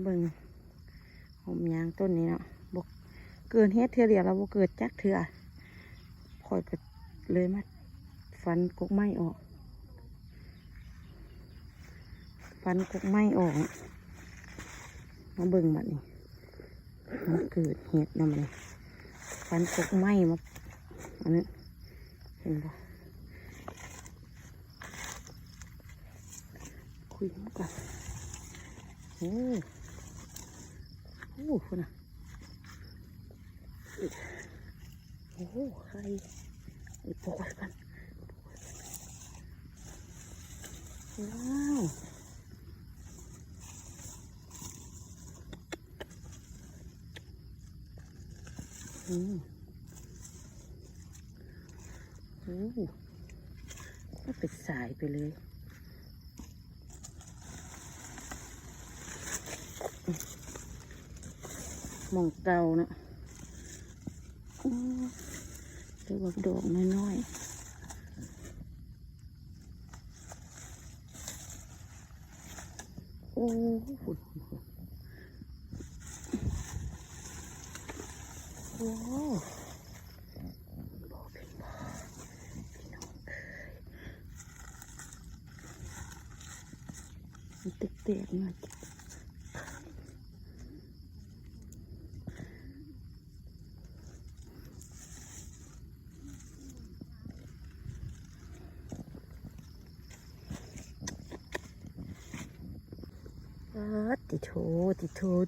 เบิ่งหอมยางต้นนี้เนาะบกเกินเฮ็ดเทื่อเดียวเราบกเกิดจักเทื่อคอยก็เลยมาฟันกกไม้ออกมาเบิ่งบัดนี้มันเกิดเห็ดนะมันฟันกกไม้มาอันนี้เห็นปะคุยกันโอ้คุณน่ะโอ้ใครปล่อยกันว้าวก็เป็นสายไปเลยมองเก่านะเรียกว่าดอกน้อยๆโอ้โหบ่เป็นบ่พี่น้องมันเตะๆหน่อย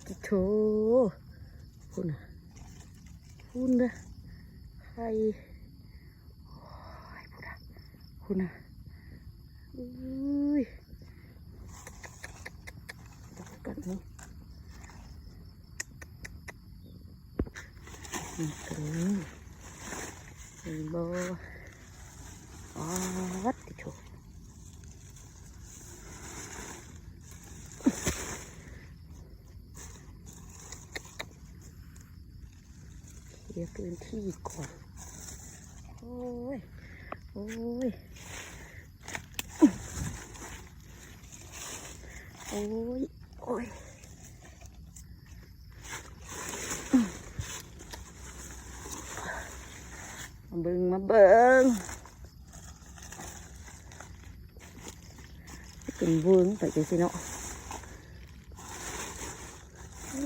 ติโถคุณนะใครคุณนะกันนี่นี่โบติโถเคลียร์พื้นที่ก่อนโอ้ยมาเบิ่งเป็นเวิ้งไปจังสิเนาะ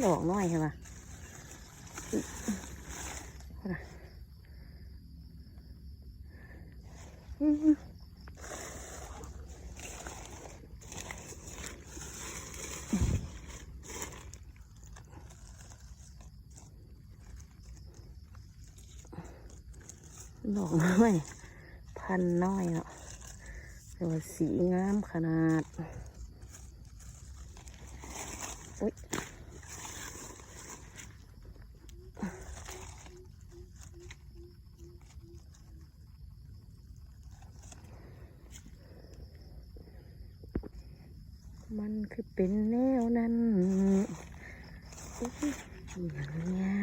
หลอกน้อยใช่ปะดอกน้อยพันน้อยเนาะแต่ว่าสีงามขนาดมันคือเป็นแนวนั้นอย่างเนี้ย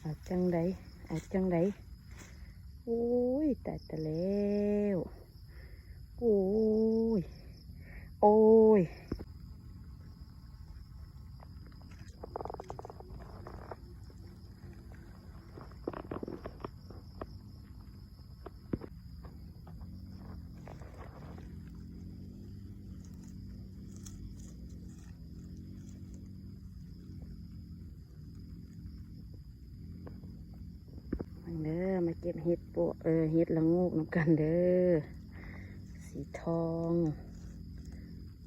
เอาจังไดโอ้ยตายแต่แล้วโอ้ยเด้อมาเก็บเห็ดปวกเห็ดละงูกน้ำกันเด้อสีทอง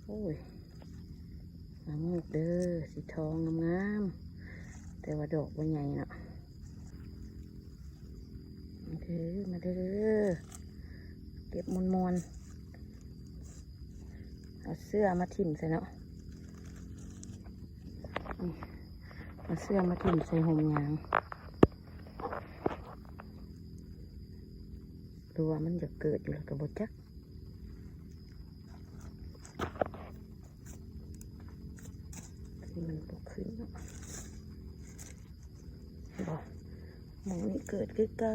โอ้ยละงูกเด้อสีทองงามๆแต่ว่าดอกว่าใหญ่เนาะมาเด้อเก็บมอนเอาเสื้อมาถิ่มใส่เนาะเอาเสื้อมาถิ่มใส่ห่มยางตัวมันจะเกิดอยู่แล้วกับบจักที่มันตกขึ้นเนาะบอกมองนี่เกิดคือเก่า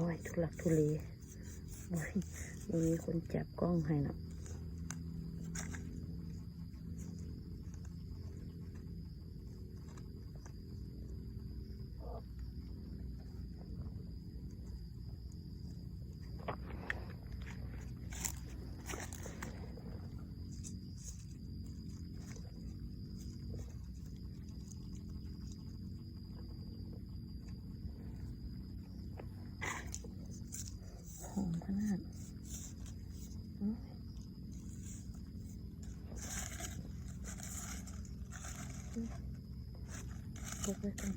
อ้ยทุลักทุเลโอ้ยมีคนจับกล้องให้นะหอมขนาดโอ้ยกดไว้ก่อน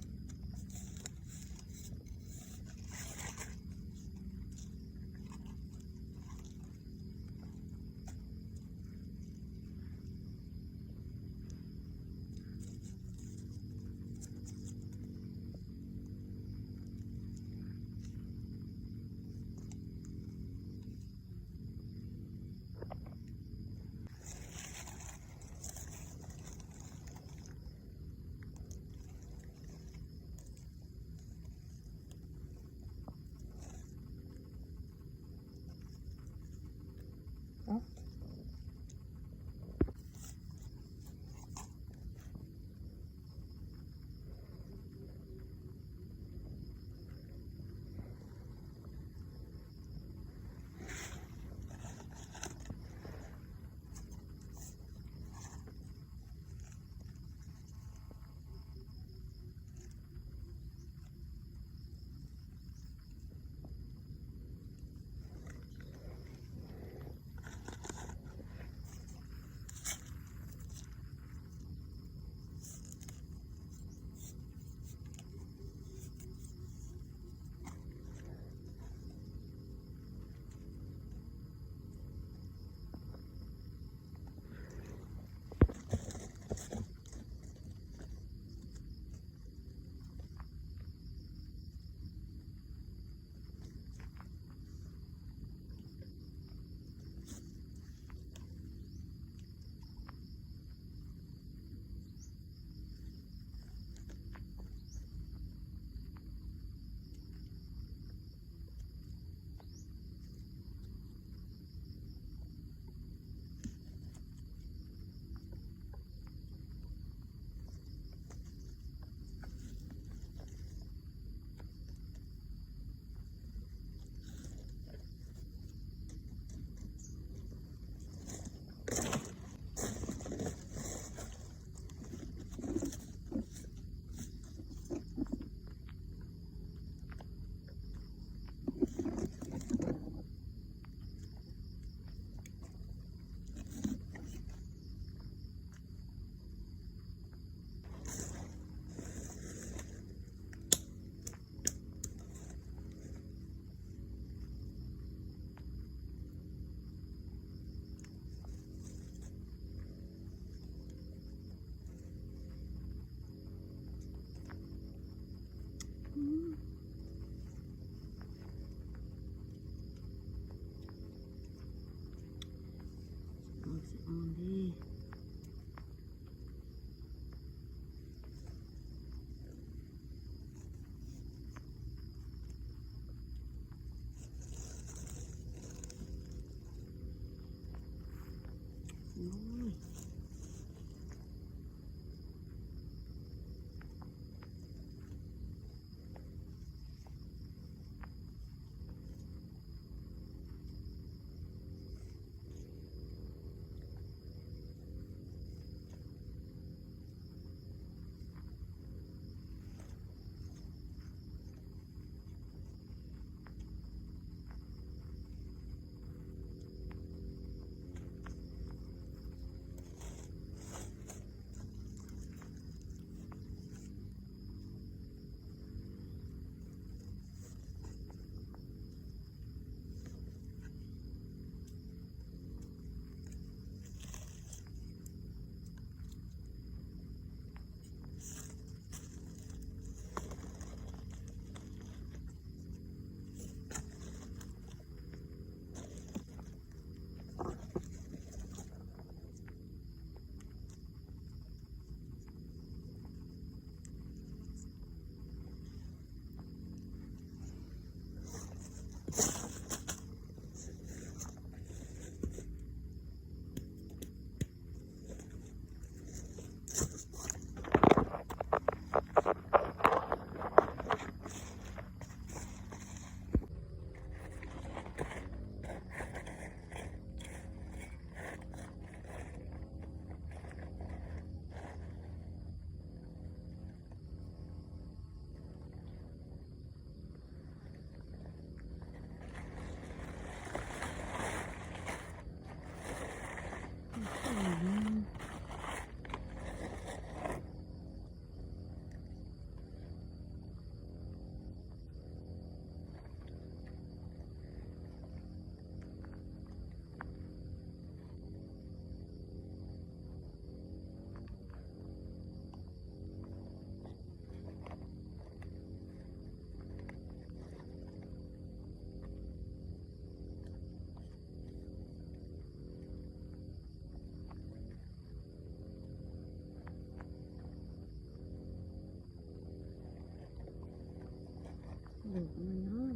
ลูกมันน้อย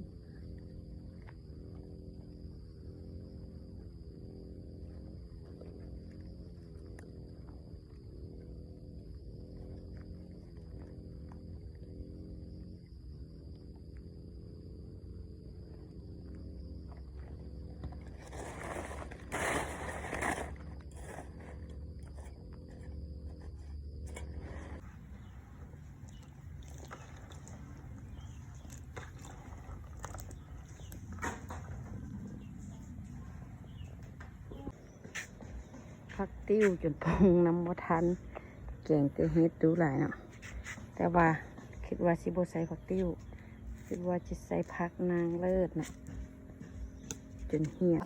พักติ้วจนพงน้ำบ่ทันเก่งแต่เฮ็ดดูหลายเนาะแต่ว่าคิดว่าสิบ่ใส่พักติ้วคิดว่าจะใส่พักนางเลิศนะจนเหี่ย